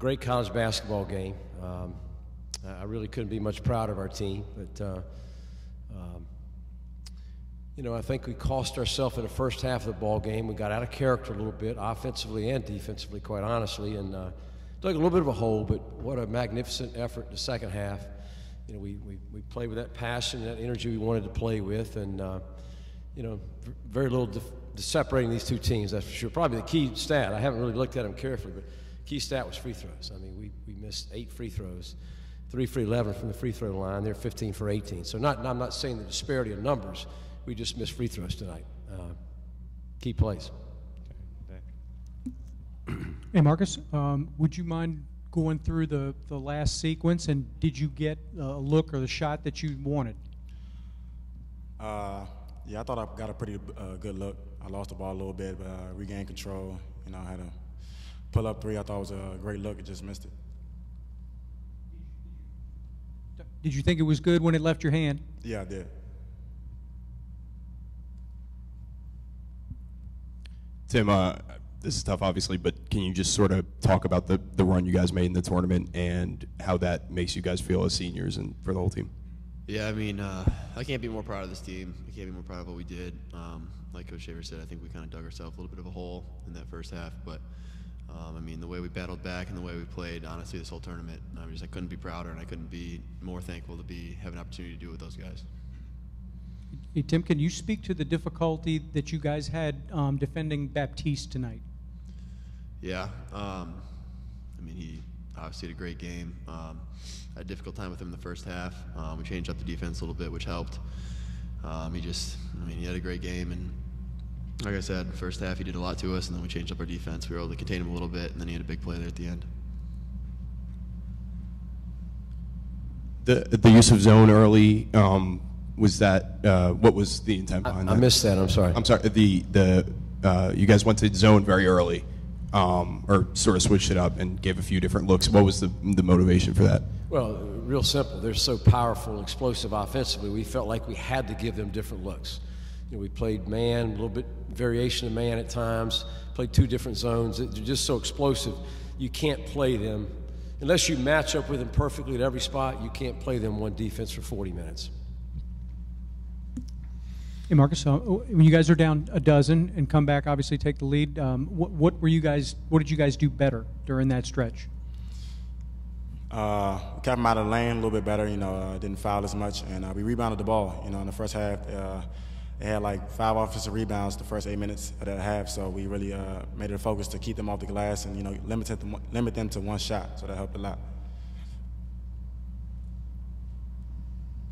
great college basketball game. I really couldn't be much prouder of our team, but you know, I think we cost ourselves in the first half of the ball game. We got out of character a little bit, offensively and defensively, quite honestly, and dug a little bit of a hole. But what a magnificent effort in the second half. You know, we played with that passion, that energy we wanted to play with, and you know, very little separating these two teams. That's for sure. Probably the key stat. I haven't really looked at them carefully, but key stat was free throws. I mean, we missed 8 free throws, 3 for 11 from the free throw line. They're 15 for 18. So I'm not saying the disparity of numbers. We just missed free throws tonight. Key plays. Hey, Marcus, would you mind going through the last sequence, and did you get a look or the shot that you wanted? Yeah, I thought I got a pretty good look. I lost the ball a little bit, but regained control. You know, I had a pull-up three. I thought it was a great look. I just missed it. Did you think it was good when it left your hand? Yeah, I did. Tim, this is tough, obviously, but can you just sort of talk about the run you guys made in the tournament and how that makes you guys feel as seniors and for the whole team? Yeah, I mean, I can't be more proud of this team. I can't be more proud of what we did. Like Coach Shaver said, I think we kind of dug ourselves a little bit of a hole in that first half. But, I mean, the way we battled back and the way we played, honestly, this whole tournament, I couldn't be prouder, and I couldn't be more thankful to have an opportunity to do it with those guys. Hey, Tim, can you speak to the difficulty that you guys had defending Baptiste tonight? Yeah, I mean, he obviously had a great game. I had a difficult time with him in the first half. We changed up the defense a little bit, which helped. He had a great game, and like I said, first half he did a lot to us, and then we changed up our defense. We were able to contain him a little bit, and then he had a big play there at the end. The use of zone early, was that what was the intent behind that? I missed that. I'm sorry. I'm sorry. You guys went to zone very early, or sort of switched it up and gave a few different looks. What was the motivation for that? Well, real simple. They're so powerful, explosive offensively. We felt like we had to give them different looks. You know, we played man, a little bit variation of man at times. Played 2 different zones. They're just so explosive. You can't play them unless you match up with them perfectly at every spot. You can't play them one defense for 40 minutes. Hey, Marcus, when you guys are down a dozen and come back, obviously take the lead, what did you guys do better during that stretch? We kept them out of the lane a little bit better, you know, didn't foul as much, and we rebounded the ball. You know, in the first half, they had like 5 offensive rebounds the first 8 minutes of that half, so we really made it a focus to keep them off the glass and, you know, limit them to 1 shot, so that helped a lot.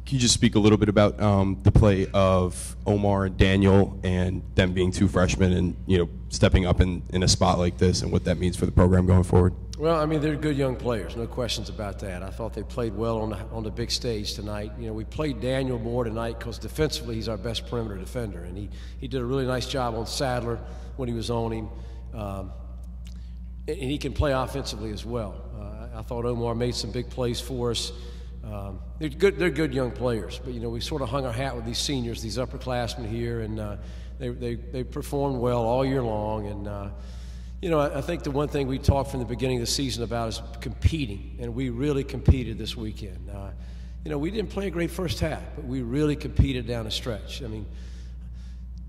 Can you just speak a little bit about the play of Omar and Daniel and them being 2 freshmen and, you know, stepping up in a spot like this and what that means for the program going forward? Well, I mean, they're good young players, no questions about that. I thought they played well on the big stage tonight. You know, we played Daniel more tonight because defensively he's our best perimeter defender, and he did a really nice job on Sadler when he was on him. And he can play offensively as well. I thought Omar made some big plays for us. They're good young players, but you know, we sort of hung our hat with these seniors, these upperclassmen here, and they performed well all year long. And you know, I think the one thing we talked from the beginning of the season about is competing, and we really competed this weekend. You know, we didn't play a great first half, but we really competed down the stretch. I mean,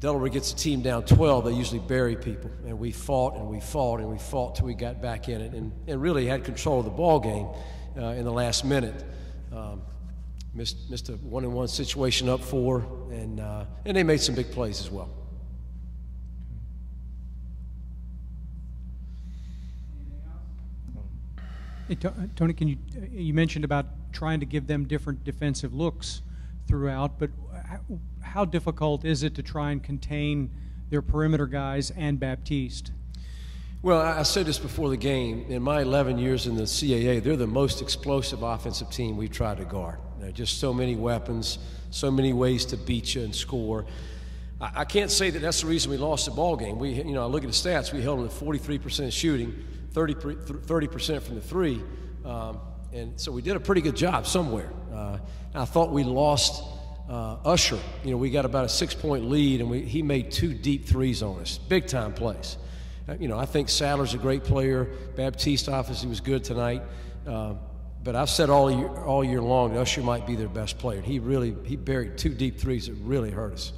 Delaware gets a team down 12, they usually bury people, and we fought and we fought and we fought till we got back in it, and really had control of the ball game in the last minute. Missed a 1-on-1 situation up 4, and they made some big plays as well. Hey, Tony, can you mentioned about trying to give them different defensive looks throughout, but how difficult is it to try and contain their perimeter guys and Baptiste? Well, I said this before the game. In my 11 years in the CAA, they're the most explosive offensive team we've tried to guard. There are just so many weapons, so many ways to beat you and score. I can't say that that's the reason we lost the ball game. I look at the stats. We held them at 43% shooting, 30% from the 3, and so we did a pretty good job somewhere. I thought we lost Usher. You know, we got about a 6-point lead, and he made 2 deep threes on us, big-time plays. You know, I think Sadler's a great player. Baptiste obviously was good tonight. But I've said all year long that Usher might be their best player. He buried 2 deep threes that really hurt us.